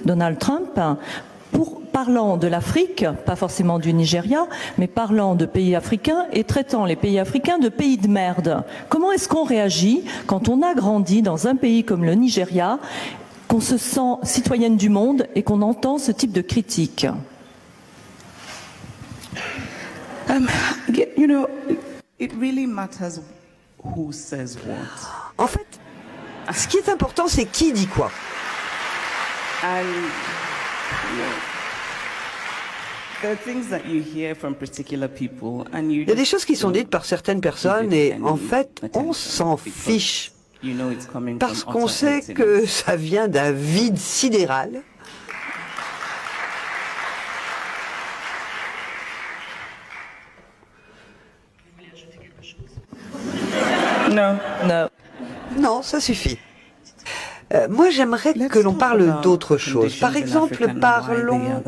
Donald Trump, parlant de l'Afrique, pas forcément du Nigeria, mais parlant de pays africains et traitant les pays africains de pays de merde. Comment est-ce qu'on réagit quand on a grandi dans un pays comme le Nigeria, qu'on se sent citoyenne du monde et qu'on entend ce type de critique? You know, it really matters who says what. En fait, ce qui est important, c'est qui dit quoi. And il y a des choses qui sont dites par certaines personnes et en fait, on s'en fiche. Parce qu'on sait que ça vient d'un vide sidéral. Non, ça suffit. Moi, j'aimerais que l'on parle d'autre chose. Par exemple, parlons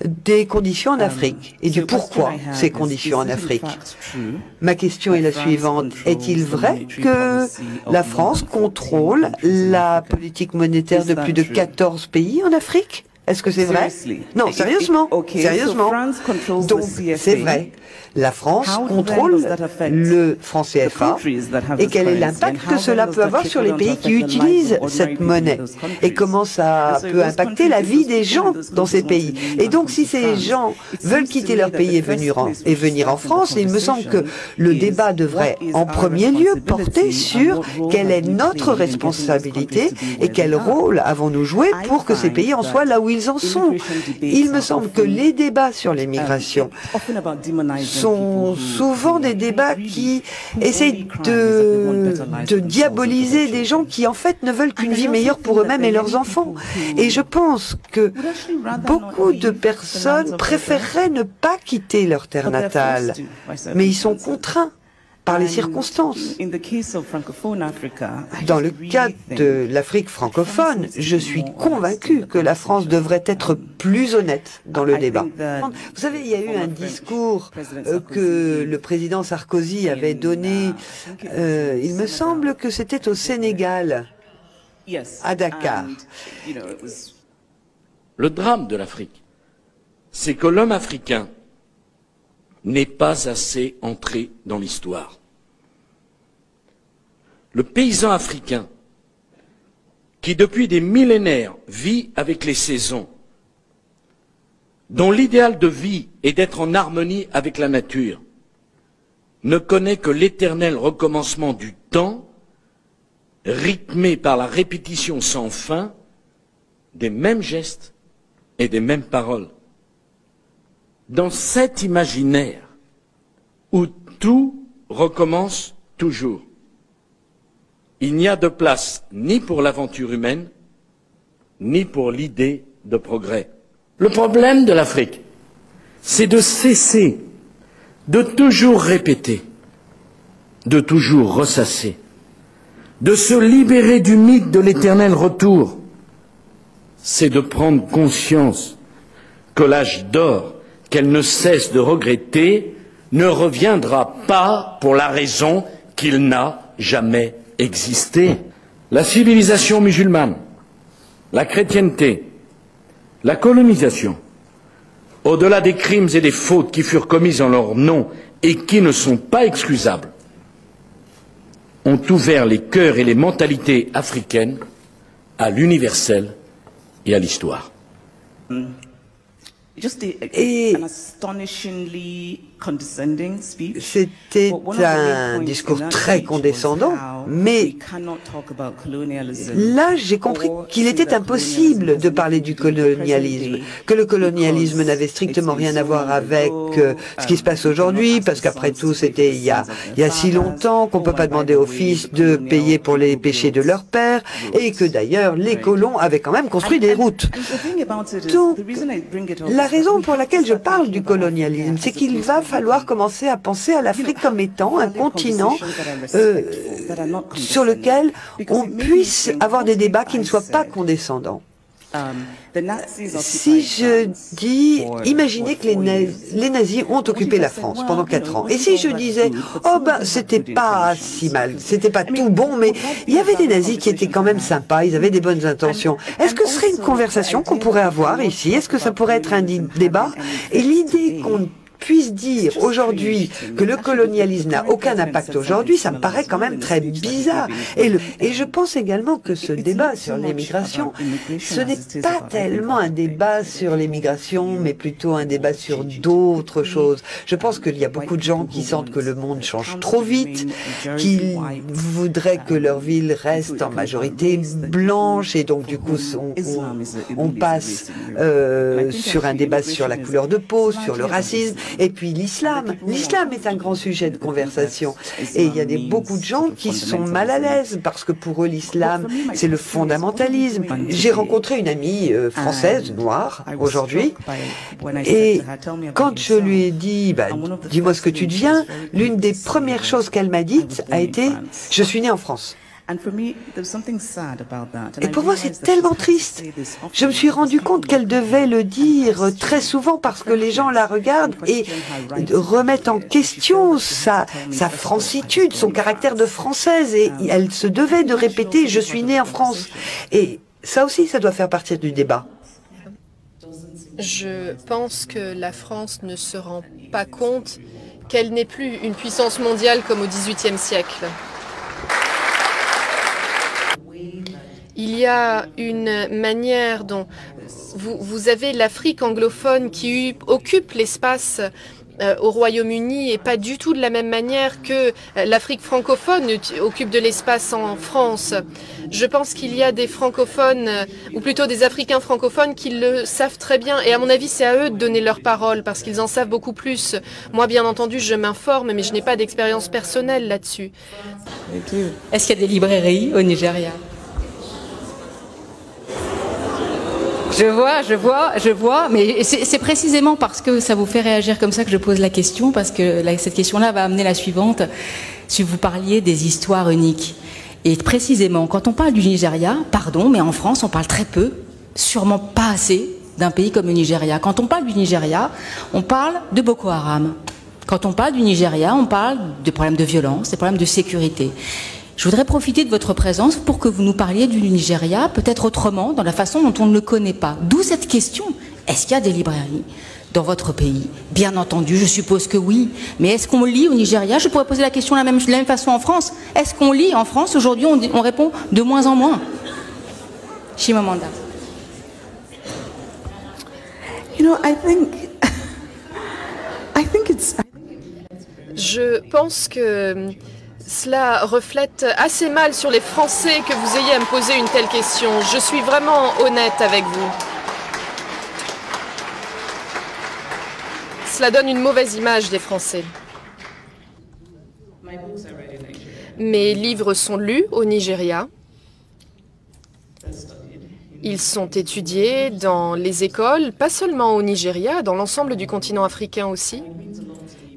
des conditions en Afrique et du pourquoi ces conditions en Afrique. Ma question est la suivante. Est-il vrai que la France contrôle la politique monétaire de plus de 14 pays en Afrique? Est-ce que c'est vrai? Non, sérieusement. Sérieusement. Donc, c'est vrai. La France contrôle le franc CFA et quel est l'impact que cela peut avoir sur les pays qui utilisent cette monnaie et comment ça peut impacter la vie des gens dans ces pays. Et donc, si ces gens veulent quitter leur pays et venir en France, il me semble que le débat devrait en premier lieu porter sur quelle est notre responsabilité et quel rôle avons-nous joué pour que ces pays en soient là où ils en sont. Il me semble que les débats sur les migrations sont souvent des débats qui essayent de diaboliser des gens qui en fait ne veulent qu'une vie meilleure pour eux-mêmes et leurs enfants. Et je pense que beaucoup de personnes préféreraient ne pas quitter leur terre natale, mais ils sont contraints par les circonstances. Dans le cas de l'Afrique francophone, je suis convaincu que la France devrait être plus honnête dans le débat. Vous savez, il y a eu un discours que le président Sarkozy avait donné, il me semble que c'était au Sénégal, à Dakar. Le drame de l'Afrique, c'est que l'homme africain n'est pas assez entré dans l'histoire. Le paysan africain, qui depuis des millénaires vit avec les saisons, dont l'idéal de vie est d'être en harmonie avec la nature, ne connaît que l'éternel recommencement du temps, rythmé par la répétition sans fin des mêmes gestes et des mêmes paroles. Dans cet imaginaire où tout recommence toujours, il n'y a de place ni pour l'aventure humaine, ni pour l'idée de progrès. Le problème de l'Afrique, c'est de cesser de toujours répéter, de toujours ressasser, de se libérer du mythe de l'éternel retour. C'est de prendre conscience que l'âge d'or qu'elle ne cesse de regretter ne reviendra pas pour la raison qu'il n'a jamais existé. La civilisation musulmane, la chrétienté, la colonisation, au-delà des crimes et des fautes qui furent commises en leur nom et qui ne sont pas excusables, ont ouvert les cœurs et les mentalités africaines à l'universel et à l'histoire. Et c'était un discours très condescendant, mais là j'ai compris qu'il était impossible de parler du colonialisme, que le colonialisme n'avait strictement rien à voir avec ce qui se passe aujourd'hui, parce qu'après tout c'était il y a si longtemps qu'on ne peut pas demander aux fils de payer pour les péchés de leur père, et que d'ailleurs les colons avaient quand même construit des routes. Donc, la raison pour laquelle je parle du colonialisme, c'est qu'il va falloir commencer à penser à l'Afrique comme étant un continent sur lequel on puisse avoir des débats qui ne soient pas condescendants. Si je dis, imaginez que les nazis ont occupé la France pendant 4 ans. Et si je disais, oh ben, c'était pas si mal, c'était pas tout bon, mais il y avait des nazis qui étaient quand même sympas, ils avaient des bonnes intentions. Est-ce que ce serait une conversation qu'on pourrait avoir ici? Est-ce que ça pourrait être un débat? Et l'idée qu'on puisse dire aujourd'hui que le colonialisme n'a aucun impact aujourd'hui, ça me paraît quand même très bizarre. Et je pense également que ce débat sur l'immigration, ce n'est pas tellement un débat sur l'immigration, mais plutôt un débat sur d'autres choses. Je pense qu'il y a beaucoup de gens qui sentent que le monde change trop vite, qui voudraient que leur ville reste en majorité blanche, et donc du coup on passe sur un débat sur la couleur de peau, sur le racisme. Et puis l'islam. L'islam est un grand sujet de conversation. Et il y a beaucoup de gens qui sont mal à l'aise parce que pour eux, l'islam, c'est le fondamentalisme. J'ai rencontré une amie française, noire, aujourd'hui. Et quand je lui ai dit, bah, dis-moi ce que tu deviens, l'une des premières choses qu'elle m'a dites a été, je suis née en France. Et pour moi, c'est tellement triste. Je me suis rendu compte qu'elle devait le dire très souvent parce que les gens la regardent et remettent en question sa francitude, son caractère de française. Et elle se devait de répéter « je suis née en France ». Et ça aussi, ça doit faire partie du débat. Je pense que la France ne se rend pas compte qu'elle n'est plus une puissance mondiale comme au XVIIIe siècle. Il y a une manière dont vous avez l'Afrique anglophone qui occupe l'espace au Royaume-Uni et pas du tout de la même manière que l'Afrique francophone occupe de l'espace en France. Je pense qu'il y a des francophones, ou plutôt des Africains francophones qui le savent très bien. Et à mon avis, c'est à eux de donner leur parole parce qu'ils en savent beaucoup plus. Moi, bien entendu, je m'informe, mais je n'ai pas d'expérience personnelle là-dessus. Est-ce qu'il y a des librairies au Nigeria ? Je vois, mais c'est précisément parce que ça vous fait réagir comme ça que je pose la question, parce que cette question-là va amener la suivante. Si vous parliez des histoires uniques, et précisément, quand on parle du Nigeria, pardon, mais en France, on parle très peu, sûrement pas assez, d'un pays comme le Nigeria. Quand on parle du Nigeria, on parle de Boko Haram. Quand on parle du Nigeria, on parle de problèmes de violence, des problèmes de sécurité. Je voudrais profiter de votre présence pour que vous nous parliez du Nigeria, peut-être autrement, dans la façon dont on ne le connaît pas. D'où cette question. Est-ce qu'il y a des librairies dans votre pays? Bien entendu, je suppose que oui. Mais est-ce qu'on lit au Nigeria? Je pourrais poser la question de la même façon en France. Est-ce qu'on lit en France? Aujourd'hui, on répond de moins en moins. Chimamanda. You know, I think it's... Je pense que cela reflète assez mal sur les Français que vous ayez à me poser une telle question. Je suis vraiment honnête avec vous. Cela donne une mauvaise image des Français. Mes livres sont lus au Nigeria. Ils sont étudiés dans les écoles, pas seulement au Nigeria, dans l'ensemble du continent africain aussi.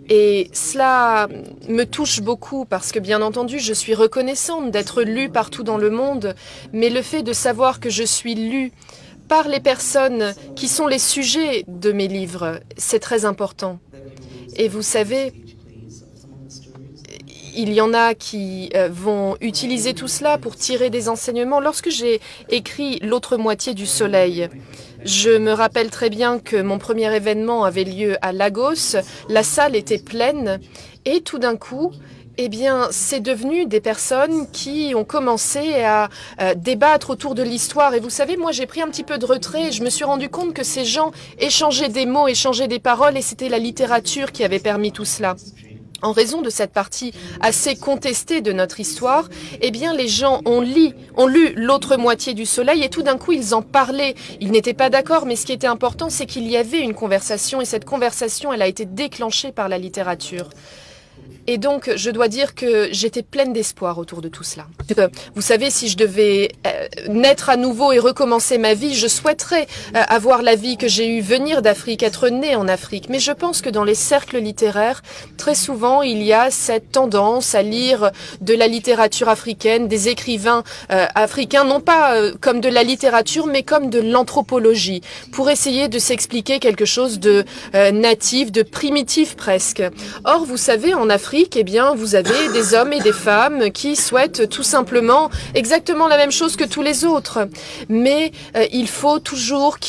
Et cela me touche beaucoup parce que, bien entendu, je suis reconnaissante d'être lue partout dans le monde, mais le fait de savoir que je suis lue par les personnes qui sont les sujets de mes livres, c'est très important. Et vous savez, il y en a qui vont utiliser tout cela pour tirer des enseignements. Lorsque j'ai écrit L'autre moitié du soleil, je me rappelle très bien que mon premier événement avait lieu à Lagos. La salle était pleine et tout d'un coup, eh bien, c'est devenu des personnes qui ont commencé à débattre autour de l'histoire. Et vous savez, moi, j'ai pris un petit peu de retrait et je me suis rendu compte que ces gens échangeaient des mots, échangeaient des paroles et c'était la littérature qui avait permis tout cela. En raison de cette partie assez contestée de notre histoire, eh bien, les gens ont lu L'autre moitié du soleil et tout d'un coup, ils en parlaient. Ils n'étaient pas d'accord, mais ce qui était important, c'est qu'il y avait une conversation et cette conversation, elle a été déclenchée par la littérature. Et donc, je dois dire que j'étais pleine d'espoir autour de tout cela. Vous savez, si je devais naître à nouveau et recommencer ma vie, je souhaiterais avoir la vie que j'ai eue, venir d'Afrique, être née en Afrique. Mais je pense que dans les cercles littéraires, très souvent, il y a cette tendance à lire de la littérature africaine, des écrivains africains, non pas comme de la littérature, mais comme de l'anthropologie, pour essayer de s'expliquer quelque chose de natif, de primitif presque. Or, vous savez, en Afrique, eh bien, vous avez des hommes et des femmes qui souhaitent tout simplement exactement la même chose que tous les autres. Mais il faut toujours